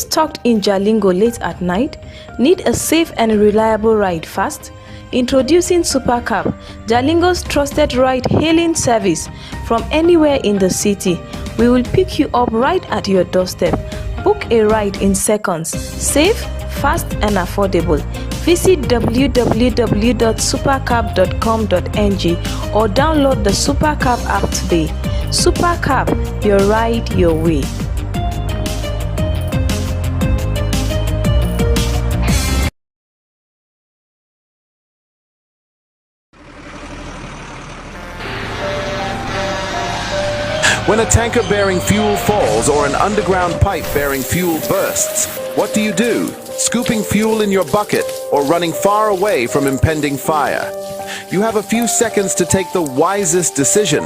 stuck in Jalingo late at night? Need a safe and reliable ride fast? Introducing Supercab, Jalingo's trusted ride-hailing service from anywhere in the city. We will pick you up right at your doorstep. Book a ride in seconds. Safe, fast and affordable. Visit www.supercab.com.ng or download the Supercab app today. Supercab, your ride, your way. When a tanker bearing fuel falls or an underground pipe bearing fuel bursts, what do? Scooping fuel in your bucket or running far away from impending fire? You have a few seconds to take the wisest decision.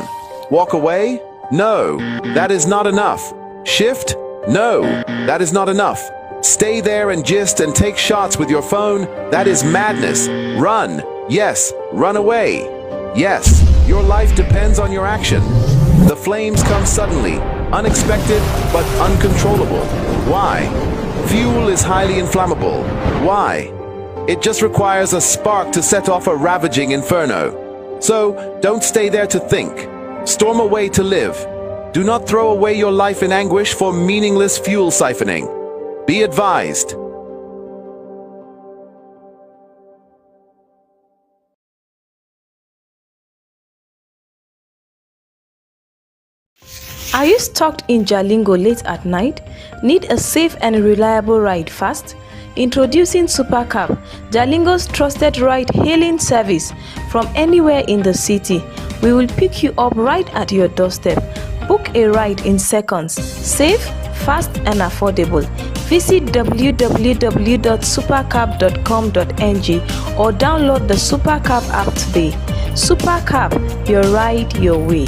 Walk away? No, that is not enough. Shift? No, that is not enough. Stay there and gist and take shots with your phone? That is madness. Run. Yes, run away. Yes, your life depends on your action. The flames come suddenly, unexpected but uncontrollable. Why? Fuel is highly inflammable. Why? It just requires a spark to set off a ravaging inferno. So, don't stay there to think. Storm away to live. Do not throw away your life in anguish for meaningless fuel siphoning. Be advised. Are you stuck in Jalingo late at night? Need a safe and reliable ride fast? Introducing Supercab, Jalingo's trusted ride-hailing service from anywhere in the city. We will pick you up right at your doorstep. Book a ride in seconds. Safe, fast and affordable. Visit www.supercab.com.ng or download the Supercab app today. Supercab, your ride, your way.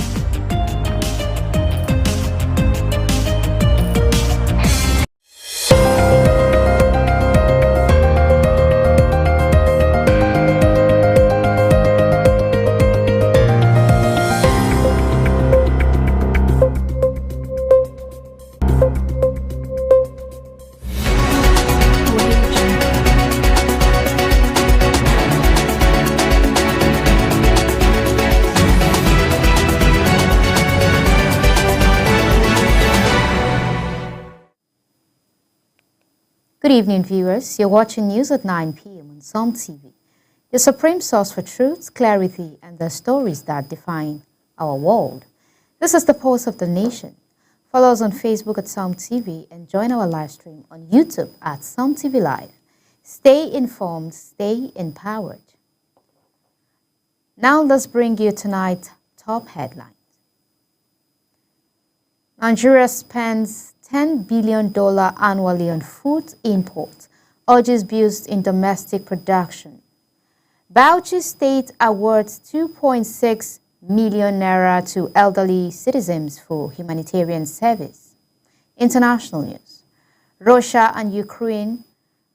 Good evening, viewers. You're watching news at 9 p.m. on Som TV, your supreme source for truth, clarity, and the stories that define our world. This is the pulse of the nation. Follow us on Facebook at Som TV and join our live stream on YouTube at Som TV Live. Stay informed, stay empowered. Now let's bring you tonight's top headlines. Nigeria spends $10 billion annually on food imports, urges boost in domestic production. Bauchi State awards 2.6 million naira to elderly citizens for humanitarian service. International news. Russia and Ukraine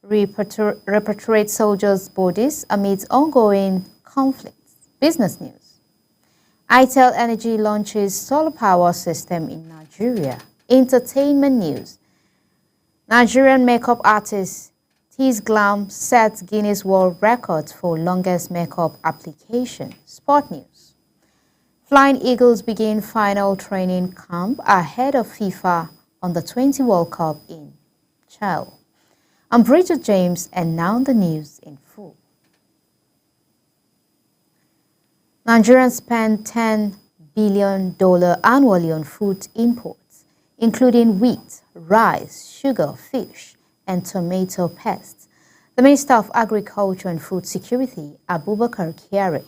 repatriate soldiers' bodies amid ongoing conflicts. Business news. ITEL Energy launches solar power system in Nigeria. Entertainment news. Nigerian makeup artist Tease Glam sets Guinness World Records for longest makeup application. Sport news. Flying Eagles begin final training camp ahead of FIFA Under 20 World Cup in Chile. I'm Bridget James, and now the news in full. Nigerians spend $10 billion annually on food imports, including wheat, rice, sugar, fish, and tomato pests. The Minister of Agriculture and Food Security, Abubakar Kyari,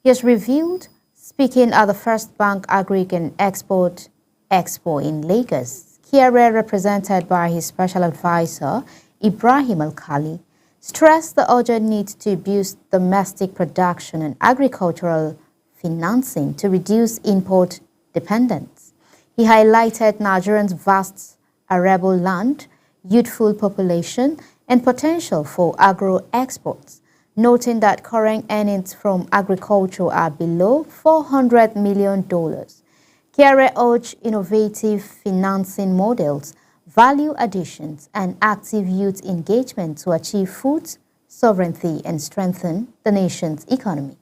he has revealed, speaking at the First Bank Agric and Export Expo in Lagos. Kyari, represented by his special advisor, Ibrahim Al-Khali, stressed the urgent need to boost domestic production and agricultural financing to reduce import dependence. He highlighted Nigerians' vast arable land, youthful population, and potential for agro-exports, noting that current earnings from agriculture are below $400 million. Kyari urged innovative financing models value additions, and active youth engagement to achieve food sovereignty and strengthen the nation's economy.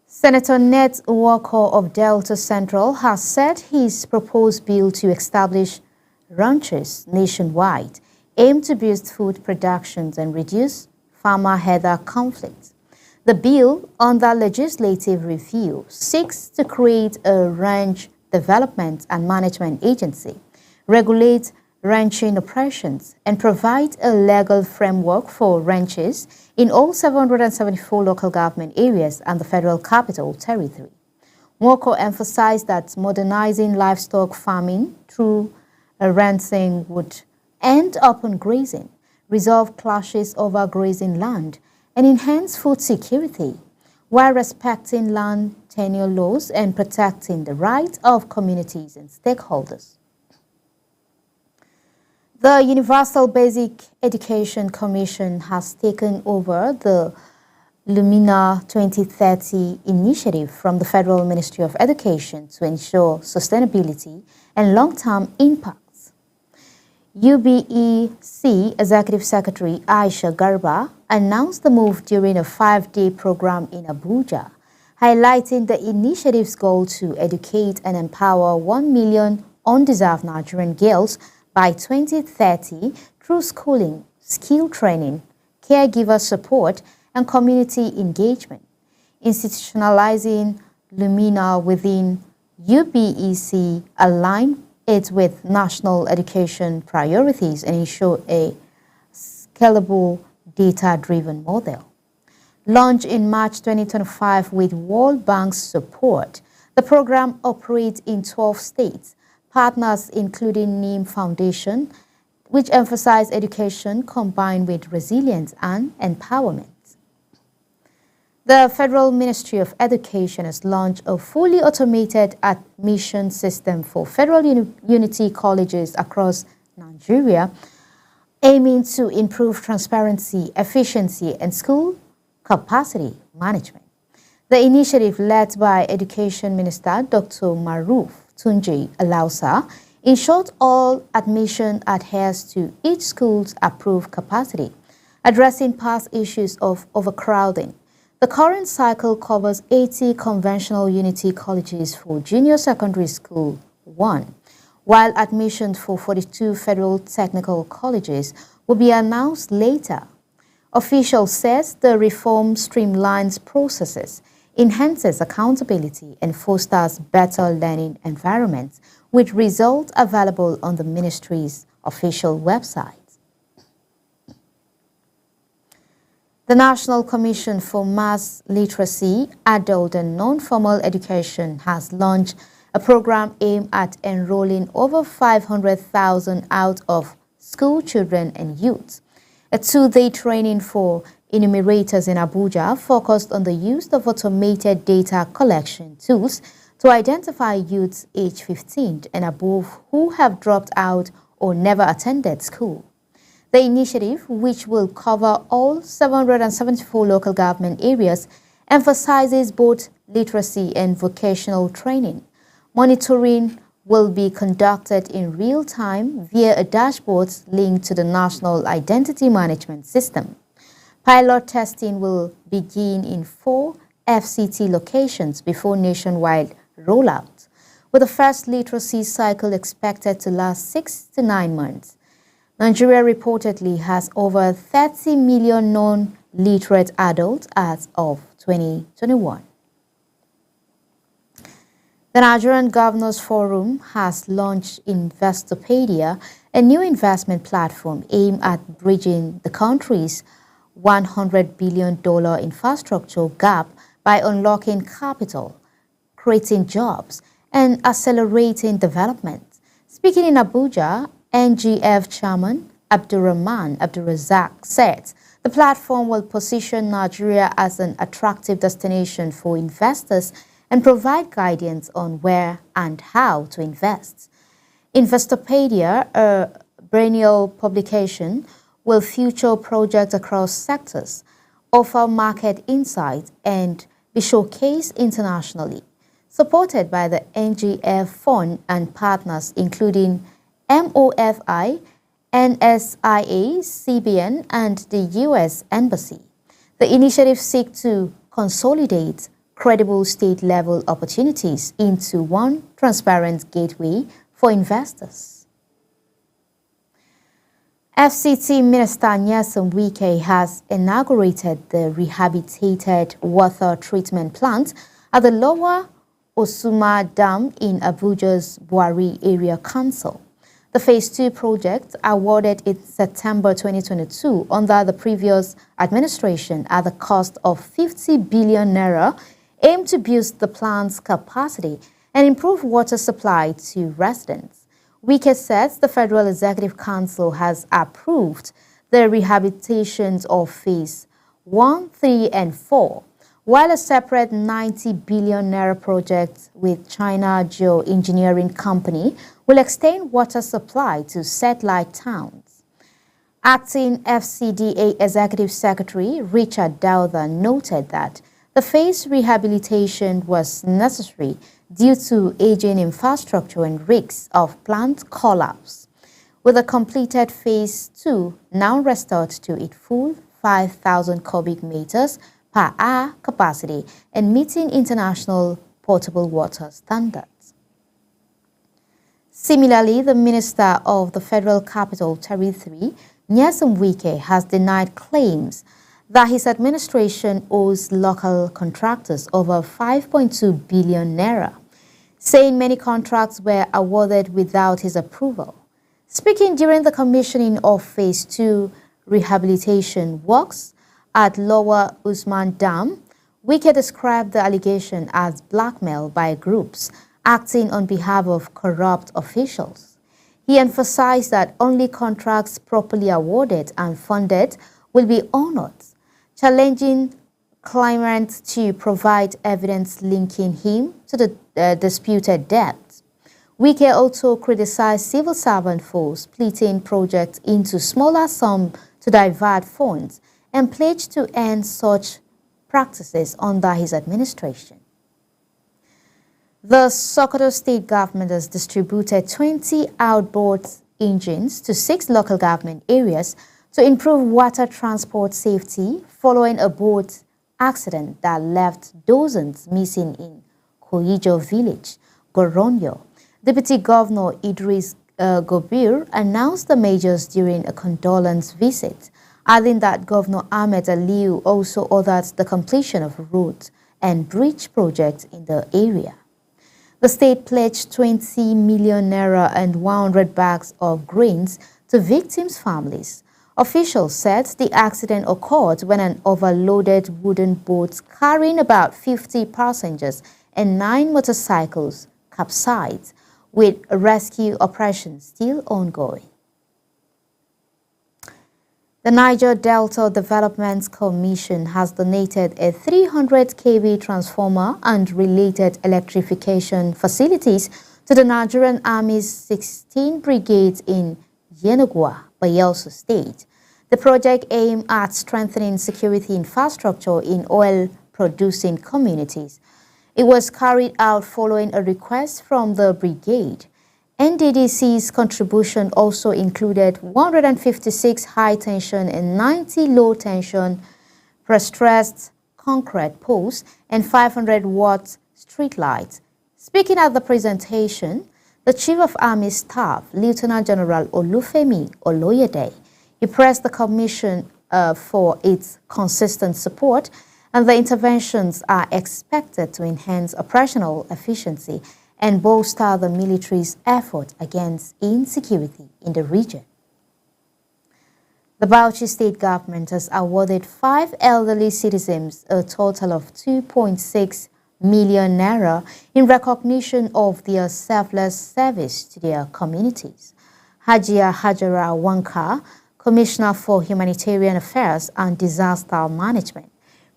Senator Ned Nwoko of Delta Central has said his proposed bill to establish ranches nationwide aim to boost food productions and reduce farmer-herder conflict. The bill, under legislative review, seeks to create a ranch development and management agency, regulate ranching operations, and provide a legal framework for ranches in all 774 local government areas and the Federal Capital Territory. Nwoko emphasized that modernizing livestock farming through ranching would end open grazing, resolve clashes over grazing land, and enhance food security, while respecting land tenure laws and protecting the rights of communities and stakeholders. The Universal Basic Education Commission has taken over the Lumina 2030 initiative from the Federal Ministry of Education to ensure sustainability and long-term impacts. UBEC Executive Secretary Aisha Garba announced the move during a 5-day program in Abuja, highlighting the initiative's goal to educate and empower 1 million undeserved Nigerian girls by 2030 through schooling, skill training, caregiver support, and community engagement. Institutionalizing Lumina within UBEC align it with national education priorities and ensure a scalable, data-driven model. Launched in March 2025 with World Bank's support, the program operates in 12 states. Partners including NIM Foundation, which emphasize education combined with resilience and empowerment. The Federal Ministry of Education has launched a fully automated admission system for federal unity colleges across Nigeria, aiming to improve transparency, efficiency, and school capacity management. The initiative, led by Education Minister Dr. Maruf Tunji Alausa, ensures all admission adheres to each school's approved capacity, addressing past issues of overcrowding. The current cycle covers 80 conventional unity colleges for Junior Secondary School 1, while admissions for 42 federal technical colleges will be announced later. Officials says the reform streamlines processes, enhances accountability, and fosters better learning environments, with results available on the ministry's official website. The National Commission for Mass Literacy, Adult and Non-Formal Education has launched a program aimed at enrolling over 500,000 out-of-school children and youth. A 2-day training for enumerators in Abuja focused on the use of automated data collection tools to identify youths aged 15 and above who have dropped out or never attended school. The initiative, which will cover all 774 local government areas, emphasizes both literacy and vocational training. Monitoring will be conducted in real time via a dashboard linked to the National Identity Management System. Pilot testing will begin in 4 FCT locations before nationwide rollout, with the first literacy cycle expected to last 6 to 9 months. Nigeria reportedly has over 30 million non-literate adults as of 2021. The Nigerian Governors Forum has launched Investopedia, a new investment platform aimed at bridging the country's $100 billion infrastructure gap by unlocking capital, creating jobs, and accelerating development. Speaking in Abuja, NGF Chairman Abdurrahman Abdurrazak said the platform will position Nigeria as an attractive destination for investors and provide guidance on where and how to invest. Investopedia, a biennial publication, will feature projects across sectors, offer market insight, and be showcased internationally. Supported by the NGF Fund and partners including MOFI, NSIA, CBN, and the U.S. Embassy. The initiative seeks to consolidate credible state-level opportunities into one transparent gateway for investors. FCT Minister Nyesom Wike has inaugurated the rehabilitated water treatment plant at the Lower Osuma Dam in Abuja's Buari Area Council. The Phase 2 project, awarded in September 2022 under the previous administration at the cost of 50 billion naira, aimed to boost the plant's capacity and improve water supply to residents. Wike says the Federal Executive Council has approved the rehabilitations of Phase 1, 3, and 4, while a separate 90 billion naira project with China Geoengineering Company will extend water supply to satellite towns. Acting FCDA Executive Secretary Richard Dauda noted that the phase rehabilitation was necessary due to aging infrastructure and risks of plant collapse, with a completed Phase 2 now restored to its full 5,000 cubic meters per hour capacity and meeting international potable water standards. Similarly, the Minister of the Federal Capital Territory, Nyesom Wike, has denied claims that his administration owes local contractors over 5.2 billion naira, saying many contracts were awarded without his approval. Speaking during the commissioning of Phase 2 rehabilitation works at Lower Usman Dam, Wike described the allegation as blackmail by groups acting on behalf of corrupt officials. He emphasized that only contracts properly awarded and funded will be honored, challenging claimants to provide evidence linking him to the disputed debt. Wike also criticized civil servants for splitting projects into smaller sums to divert funds and pledged to end such practices under his administration. The Sokoto state government has distributed 20 outboard engines to 6 local government areas to improve water transport safety following a boat accident that left dozens missing in Koyijo village, Goronyo. Deputy Governor Idris Gobir announced the measures during a condolence visit, adding that Governor Ahmed Aliu also ordered the completion of roads and bridge projects in the area. The state pledged 20 million naira and 100 bags of grains to victims' families. Officials said the accident occurred when an overloaded wooden boat carrying about 50 passengers and 9 motorcycles capsized, with rescue operations still ongoing. The Niger Delta Development Commission has donated a 300 kV transformer and related electrification facilities to the Nigerian Army's 16 brigades in Yenagoa, Bayelsa State. The project aimed at strengthening security infrastructure in oil-producing communities. It was carried out following a request from the brigade. NDDC's contribution also included 156 high-tension and 90 low-tension prestressed concrete posts and 500-watt streetlights. Speaking at the presentation, the Chief of Army Staff, Lieutenant General Olufemi Oloyede, he praised the Commission for its consistent support, and the interventions are expected to enhance operational efficiency and bolster the military's effort against insecurity in the region. The Bauchi state government has awarded 5 elderly citizens a total of 2.6 million naira in recognition of their selfless service to their communities. Hajia Hajara Wanka, Commissioner for Humanitarian Affairs and Disaster Management,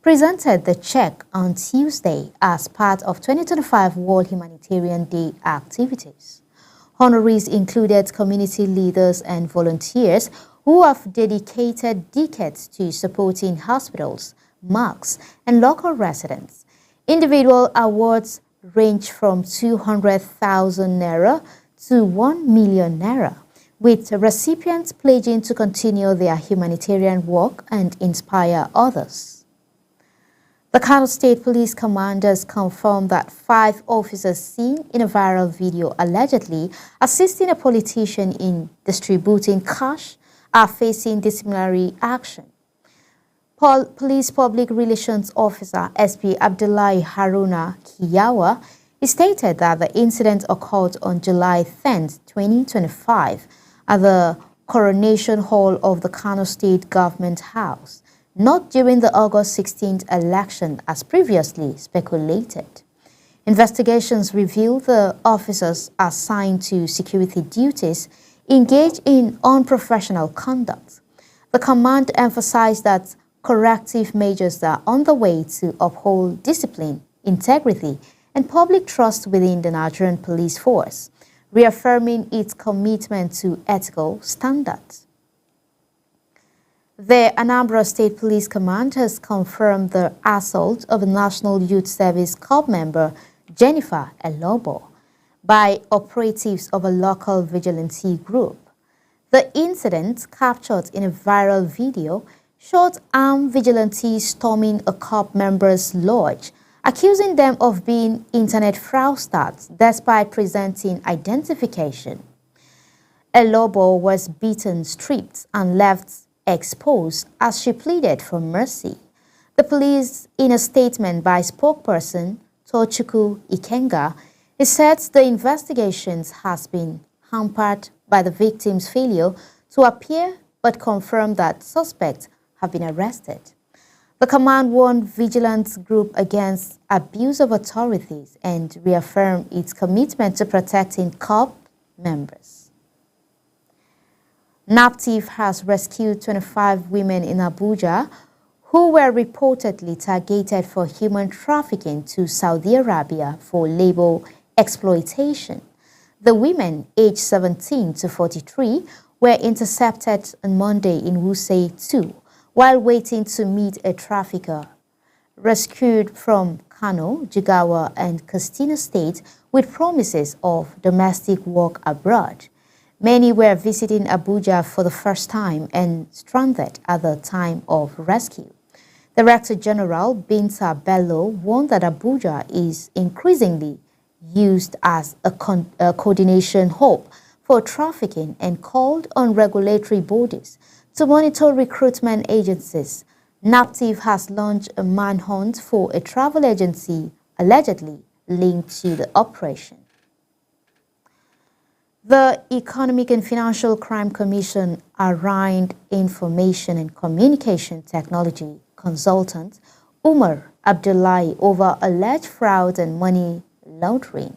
presented the check on Tuesday as part of 2025 World Humanitarian Day activities. Honorees included community leaders and volunteers who have dedicated decades to supporting hospitals, mosques, and local residents. Individual awards range from 200,000 naira to 1 million naira. with recipients pledging to continue their humanitarian work and inspire others. The Kano State Police commanders confirmed that 5 officers seen in a viral video allegedly assisting a politician in distributing cash are facing disciplinary action. Police Public Relations Officer SP Abdullahi Haruna Kiyawa stated that the incident occurred on July 10, 2025 at the Coronation Hall of the Kano State Government House, not during the August 16th election as previously speculated. Investigations reveal the officers assigned to security duties engaged in unprofessional conduct. The command emphasized that corrective measures are on the way to uphold discipline, integrity, and public trust within the Nigerian police force, reaffirming its commitment to ethical standards. The Anambra State Police Command has confirmed the assault of a National Youth Service Corps member, Jennifer Elobo, by operatives of a local vigilante group. The incident, captured in a viral video, showed armed vigilantes storming a corps member's lodge, accusing them of being internet fraudsters despite presenting identification. Elobo was beaten, stripped, and left exposed as she pleaded for mercy. The police, in a statement by spokesperson Tochukwu Ikenga, said the investigations has been hampered by the victim's failure to appear, but confirmed that suspects have been arrested. The command warned vigilant group against abuse of authorities and reaffirmed its commitment to protecting corps members. NAPTIF has rescued 25 women in Abuja who were reportedly targeted for human trafficking to Saudi Arabia for labor exploitation. The women, aged 17 to 43, were intercepted on Monday in Wuse 2 while waiting to meet a trafficker. Rescued from Kano, Jigawa, and Katsina State with promises of domestic work abroad. Many were visiting Abuja for the first time and stranded at the time of rescue. Director General Binta Bello warned that Abuja is increasingly used as a coordination hub for trafficking and called on regulatory bodies to monitor recruitment agencies. NAPTIF has launched a manhunt for a travel agency allegedly linked to the operation. The Economic and Financial Crime Commission arraigned information and communication technology consultant Umar Abdullahi over alleged fraud and money laundering,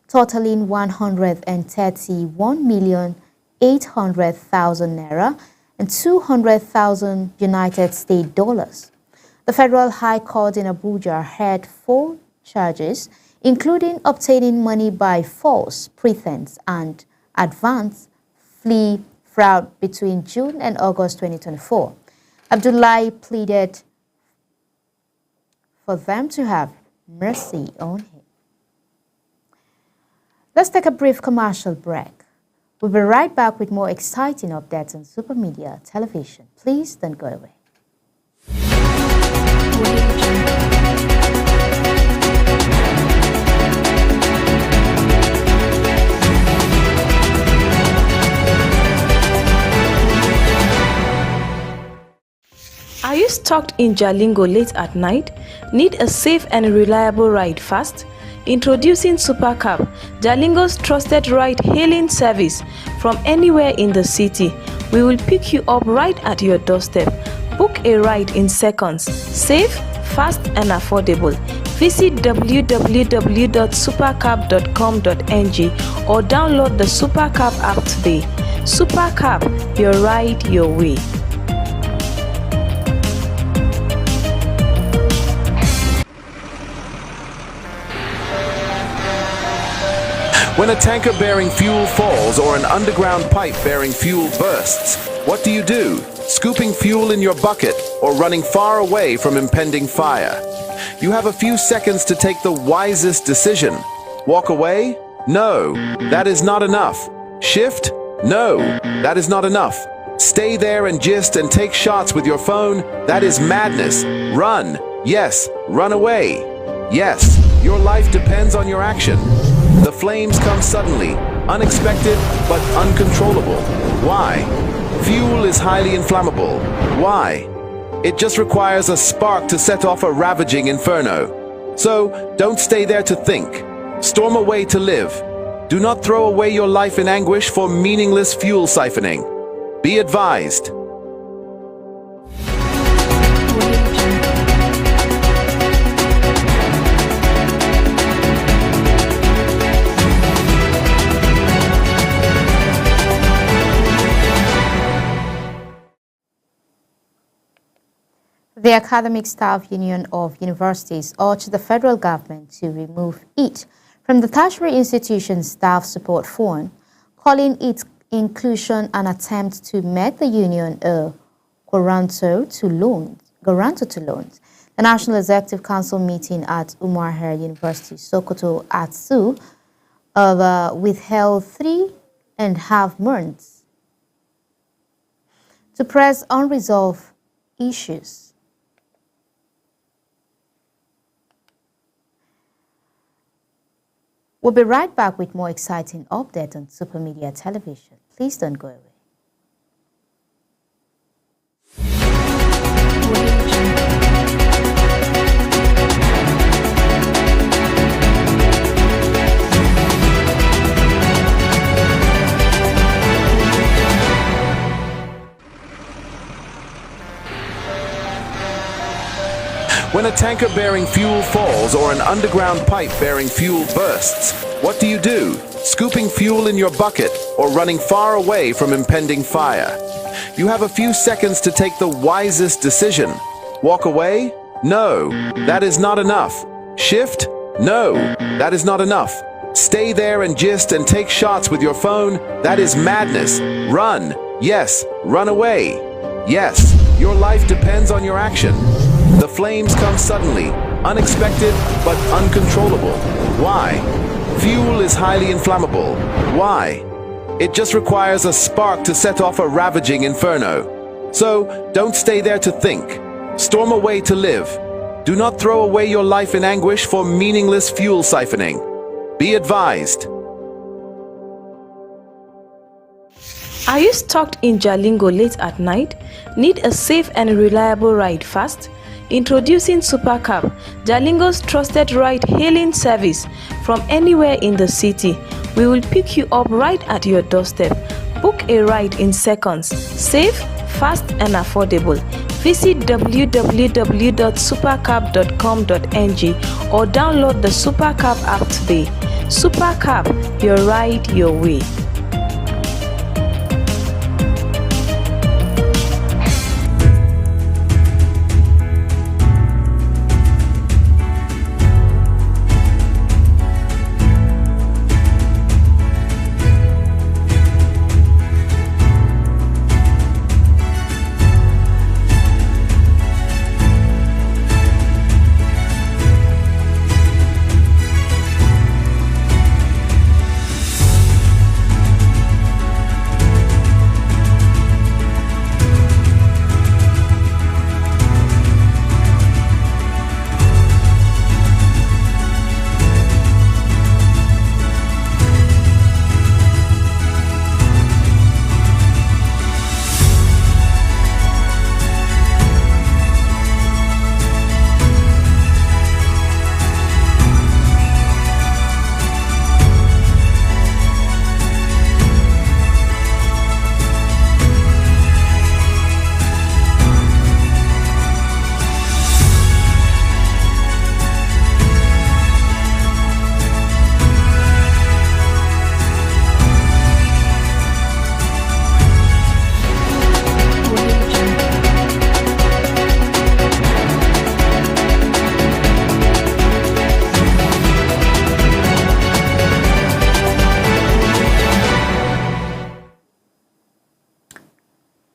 totaling 131,800,000 naira and 200,000 United States dollars. The Federal High Court in Abuja heard 4 charges, including obtaining money by false pretense and advance fee fraud between June and August 2024. Abdullahi pleaded for them to have mercy on him. Let's take a brief commercial break. We'll be right back with more exciting updates on Super Media Television. Please don't go away. Are you stuck in Jalingo late at night? Need a safe and reliable ride fast? Introducing Supercab, Jalingo's trusted ride-hailing service from anywhere in the city. We will pick you up right at your doorstep. Book a ride in seconds. Safe, fast and affordable. Visit www.supercab.com.ng or download the Supercab app today. Supercab, your ride your way. When a tanker bearing fuel falls or an underground pipe bearing fuel bursts, what do? Scooping fuel in your bucket or running far away from impending fire? You have a few seconds to take the wisest decision. Walk away? No, that is not enough. Shift? No, that is not enough. Stay there and gist and take shots with your phone. That is madness. Run. Yes, run away. Yes, your life depends on your action. The flames come suddenly, unexpected but uncontrollable. Why? Fuel is highly inflammable. Why? It just requires a spark to set off a ravaging inferno. So, don't stay there to think. Storm away to live. Do not throw away your life in anguish for meaningless fuel siphoning. Be advised. The Academic Staff Union of Universities urged the federal government to remove it from the Tertiary Institution Staff Support Fund, calling its inclusion an attempt to make the union a guarantor to loans. The National Executive Council meeting at Umar Her University, Sokoto, ATSU, withheld 3.5 months to press unresolved issues. We'll be right back with more exciting updates on Super Media Television. Please don't go away. When a tanker bearing fuel falls or an underground pipe bearing fuel bursts, what do you do? Scooping fuel in your bucket or running far away from impending fire? You have a few seconds to take the wisest decision. Walk away? No, that is not enough. Shift? No, that is not enough. Stay there and gist and take shots with your phone? That is madness. Run. Yes, run away. Yes, your life depends on your action. The flames come suddenly, unexpected but uncontrollable. Why? Fuel is highly inflammable. Why? It just requires a spark to set off a ravaging inferno. So, don't stay there to think. Storm away to live. Do not throw away your life in anguish for meaningless fuel siphoning. Be advised. Are you stuck in Jalingo late at night? Need a safe and reliable ride fast? Introducing SuperCab, Jalingo's trusted ride-hailing service from anywhere in the city. We will pick you up right at your doorstep. Book a ride in seconds. Safe, fast and affordable. Visit www.supercab.com.ng or download the SuperCab app today. SuperCab, your ride your way.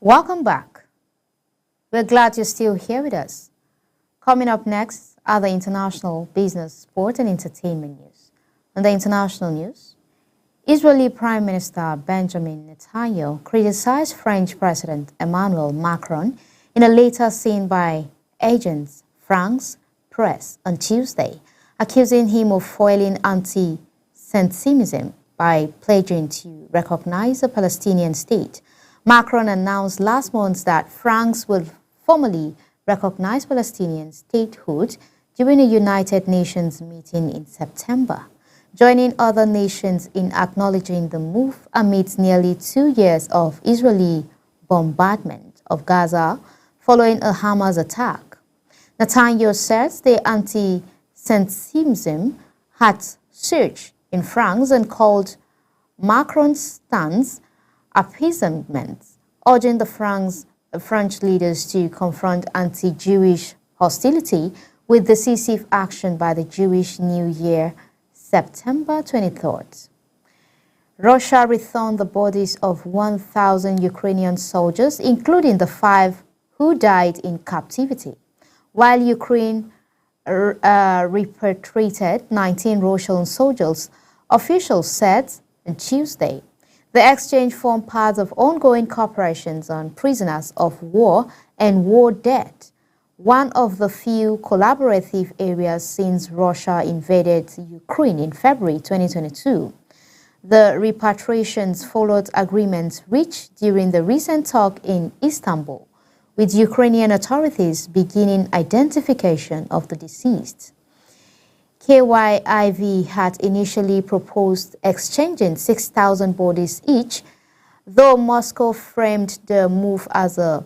Welcome back. We're glad you're still here with us. Coming up next are the international business, sport and entertainment news. On the international news, Israeli Prime Minister Benjamin Netanyahu criticized French President Emmanuel Macron in a letter seen by Agence France Presse on Tuesday, accusing him of foiling anti-Semitism by pledging to recognize a Palestinian state. Macron announced last month that France will formally recognize Palestinian statehood during a United Nations meeting in September, joining other nations in acknowledging the move amidst nearly 2 years of Israeli bombardment of Gaza following a Hamas attack. Netanyahu says the anti-Semitism had surged in France and called Macron's stance appeasement, urging the French leaders to confront anti-Jewish hostility with decisive action by the Jewish New Year, September 23rd. Russia returned the bodies of 1,000 Ukrainian soldiers, including the 5 who died in captivity, while Ukraine repatriated 19 Russian soldiers, officials said on Tuesday. The exchange formed part of ongoing cooperations on prisoners of war and war debt, one of the few collaborative areas since Russia invaded Ukraine in February 2022. The repatriations followed agreements reached during the recent talk in Istanbul, with Ukrainian authorities beginning identification of the deceased. KYIV had initially proposed exchanging 6,000 bodies each, though Moscow framed the move as an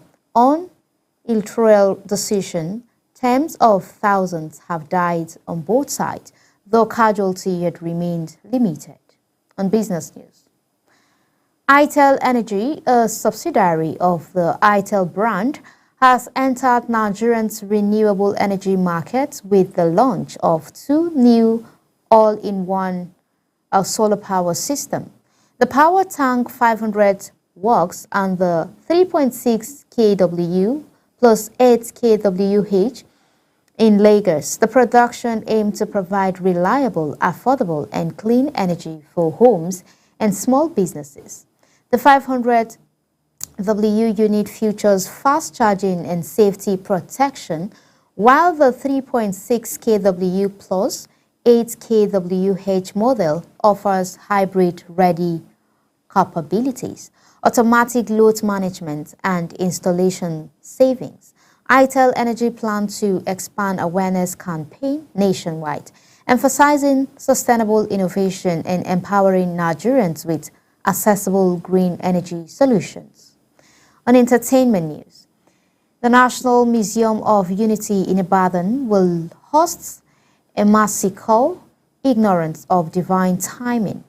unilateral decision. Tens of thousands have died on both sides, though casualty had remained limited. On business news, ITEL Energy, a subsidiary of the ITEL brand, has entered Nigeria's renewable energy market with the launch of 2 new all-in-one solar power systems. The Power Tank 500 works and the 3.6 kW plus 8 kWh in Lagos. The production aimed to provide reliable, affordable, and clean energy for homes and small businesses. The 500 W unit features fast charging and safety protection, while the 3.6 kW plus 8 kWh model offers hybrid-ready capabilities, automatic load management, and installation savings. ITEL Energy plans to expand awareness campaign nationwide, emphasizing sustainable innovation and empowering Nigerians with accessible green energy solutions. On entertainment news, the National Museum of Unity in Ibadan will host a Masiko Ignorance of Divine Timing,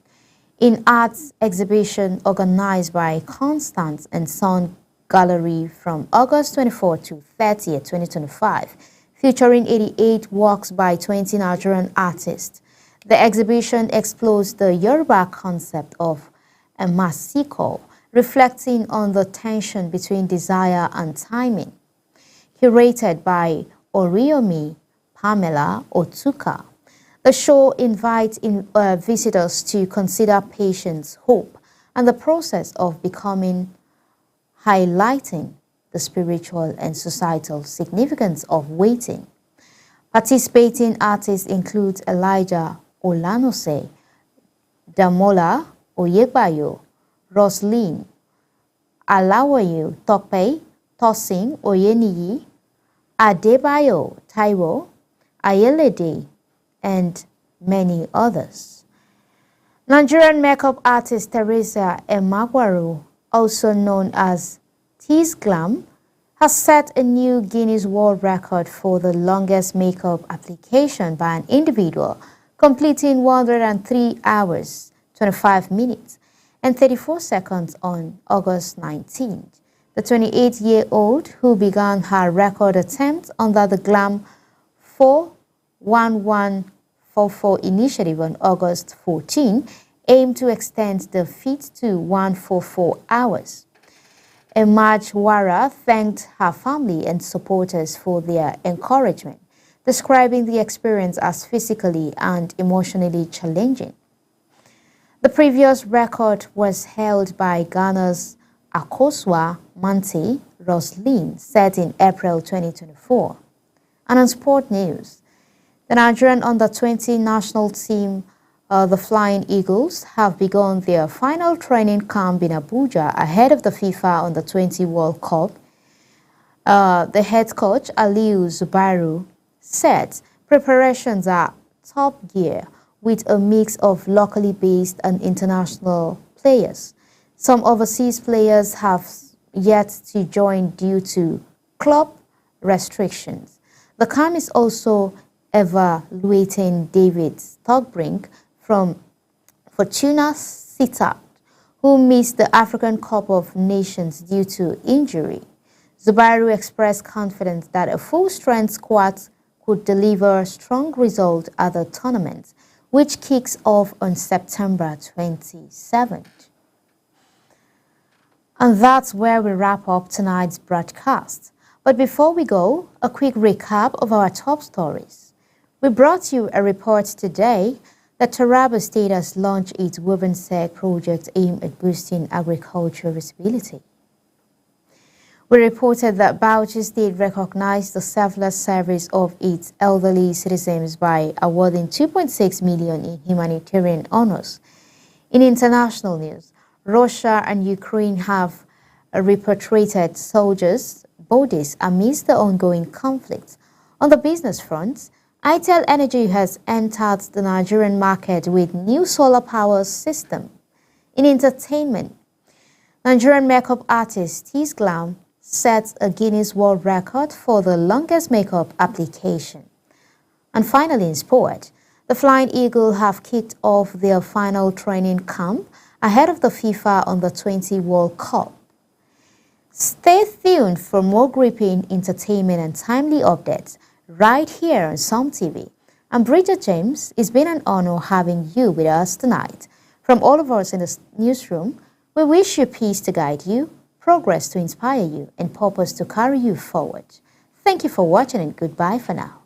in arts exhibition organized by Constance and Son Gallery from August 24 to 30, 2025, featuring 88 works by 20 Nigerian artists. The exhibition explores the Yoruba concept of a Masiko, reflecting on the tension between desire and timing. Curated by Oriomi Pamela Otuka, the show invites visitors to consider patience, hope, and the process of becoming, highlighting the spiritual and societal significance of waiting. Participating artists include Elijah Olanose, Damola Oyegbayo, Roslyn Alawayo Tope, Tosin Oyeniyi, Adebayo Taiwo, Ayelede, and many others. Nigerian makeup artist Teresa Emagwaru, also known as Tease Glam, has set a new Guinness World Record for the longest makeup application by an individual, completing 103 hours, 25 minutes, and 34 seconds on August 19th. The 28-year-old, who began her record attempt under the Glam 41144 initiative on August 14, aimed to extend the feat to 144 hours. Emajwara thanked her family and supporters for their encouragement, describing the experience as physically and emotionally challenging. The previous record was held by Ghana's Akosua Mante Roslin, set in April 2024. And on sport news, the Nigerian under-20 national team, the Flying Eagles, have begun their final training camp in Abuja ahead of the FIFA Under-20 World Cup. The head coach, Aliu Zubairu, said preparations are top gear with a mix of locally based and international players. Some overseas players have yet to join due to club restrictions. The camp is also evaluating David Stockbrink from Fortuna Sittard, who missed the African Cup of Nations due to injury. Zubairu expressed confidence that a full-strength squad could deliver strong results at the tournament, which kicks off on September 27th. And that's where we wrap up tonight's broadcast. But before we go, a quick recap of our top stories. We brought you a report today that Taraba State has launched its Wovensec project aimed at boosting agricultural visibility. We reported that Bauchi State recognized the selfless service of its elderly citizens by awarding 2.6 million in humanitarian honors. In international news, Russia and Ukraine have repatriated soldiers' bodies amidst the ongoing conflict. On the business front, ITEL Energy has entered the Nigerian market with new solar power system. In entertainment, Nigerian makeup artist Tease Glam sets a Guinness World Record for the longest makeup application. And finally, in sport, the Flying Eagle have kicked off their final training camp ahead of the FIFA Under-20 World Cup. Stay tuned for more gripping entertainment and timely updates right here on Som TV. I'm Bridget James. It's been an honor having you with us tonight. From all of us in the newsroom, we wish you peace to guide you, progress to inspire you, and purpose to carry you forward. Thank you for watching and goodbye for now.